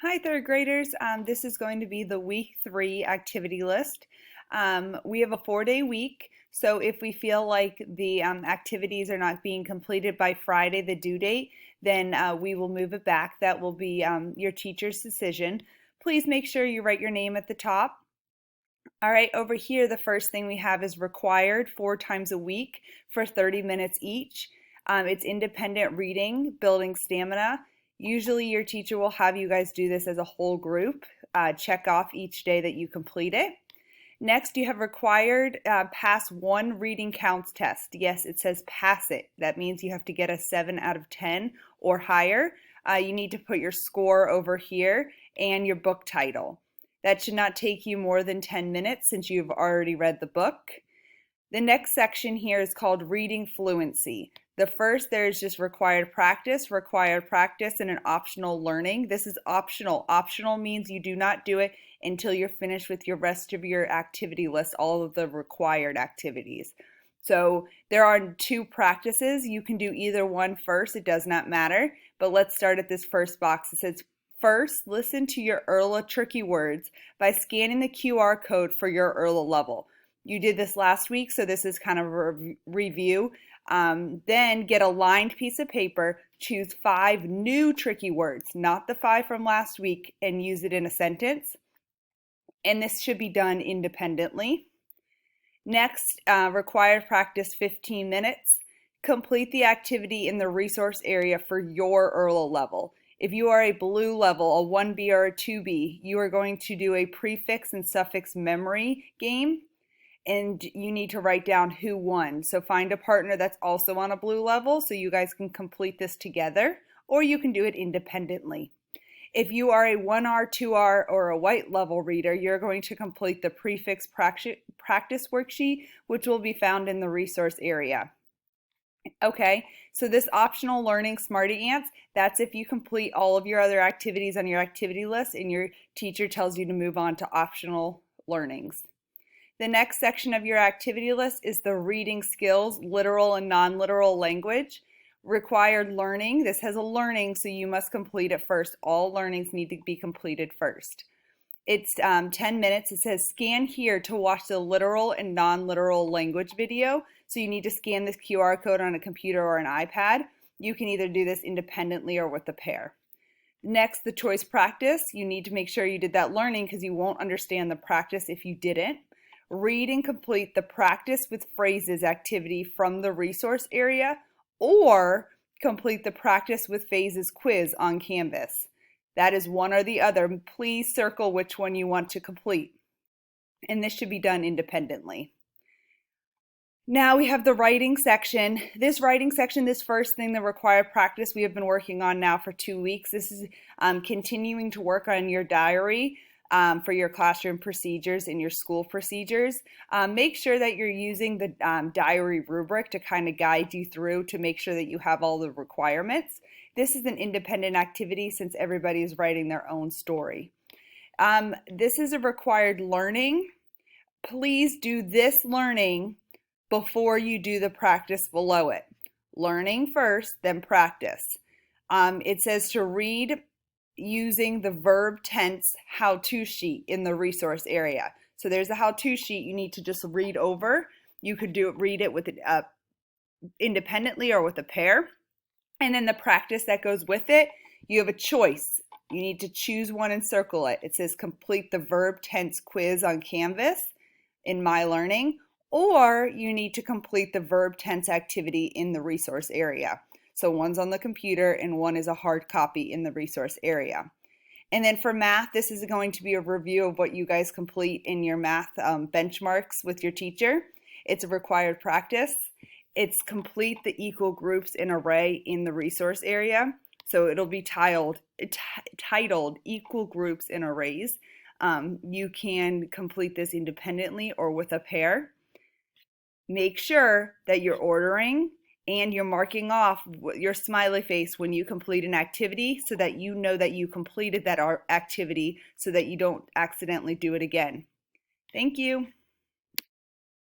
Hi, third graders. This is going to be the week 3 activity list. We have a 4-day week, so if we feel like the activities are not being completed by Friday, the due date, then we will move it back. That will be your teacher's decision. Please make sure you write your name at the top. All right, over here, the first thing we have is required 4 times a week for 30 minutes each. It's independent reading, building stamina. Usually your teacher will have you guys do this as a whole group. Check off each day that you complete it. Next, you have required pass 1 reading counts test. Yes, it says pass it. That means you have to get a 7 out of 10 or higher. You need to put your score over here and your book title. That should not take you more than 10 minutes since you've already read the book. The next section here is called reading fluency. The first, there's just required practice, and an optional learning. This is optional. Optional means you do not do it until you're finished with your rest of your activity list, all of the required activities. So there are 2 practices. You can do either one first. It does not matter. But let's start at this first box. It says, first, listen to your ERLA tricky words by scanning the QR code for your ERLA level. You did this last week, so this is kind of a review. Then get a lined piece of paper, choose 5 new tricky words, not the 5 from last week, and use it in a sentence. And this should be done independently. Next, required practice 15 minutes. Complete the activity in the resource area for your ERLA level. If you are a blue level, a 1B or a 2B, you are going to do a prefix and suffix memory game, and you need to write down who won. So find a partner that's also on a blue level so you guys can complete this together, or you can do it independently. If you are a 1R, 2R, or a white level reader, you're going to complete the prefix practice worksheet, which will be found in the resource area. Okay, so this optional learning Smarty Ants, that's if you complete all of your other activities on your activity list and your teacher tells you to move on to optional learnings. The next section of your activity list is the reading skills, literal and non-literal language. Required learning, this has a learning, so you must complete it first. All learnings need to be completed first. It's 10 minutes. It says scan here to watch the literal and non-literal language video. So you need to scan this QR code on a computer or an iPad. You can either do this independently or with a pair. Next, the choice practice. You need to make sure you did that learning because you won't understand the practice if you didn't. Read and complete the practice with phrases activity from the resource area, or complete the practice with phases quiz on Canvas. That is one or the other. Please circle which one you want to complete. And this should be done independently. Now we have the writing section. This writing section, this first thing, the required practice, we have been working on now for 2 weeks. This is continuing to work on your diary for your classroom procedures and your school procedures. Make sure that you're using the diary rubric to kind of guide you through to make sure that you have all the requirements. This is an independent activity since everybody is writing their own story. This is a required learning. Please do this learning before you do the practice below it. Learning first, then practice. It says to read using the verb tense how-to sheet in the resource area. So there's a how-to sheet you need to just read over. You could read it with independently or with a pair. And then the practice that goes with it, you have a choice. You need to choose one and circle it. It says complete the verb tense quiz on Canvas in My Learning, or you need to complete the verb tense activity in the resource area. So one's on the computer and one is a hard copy in the resource area. And then for math, this is going to be a review of what you guys complete in your math benchmarks with your teacher. It's a required practice. It's complete the equal groups in array in the resource area. So it'll be titled Equal Groups in Arrays. You can complete this independently or with a pair. Make sure that you're ordering and you're marking off your smiley face when you complete an activity so that you know that you completed that activity so that you don't accidentally do it again. Thank you.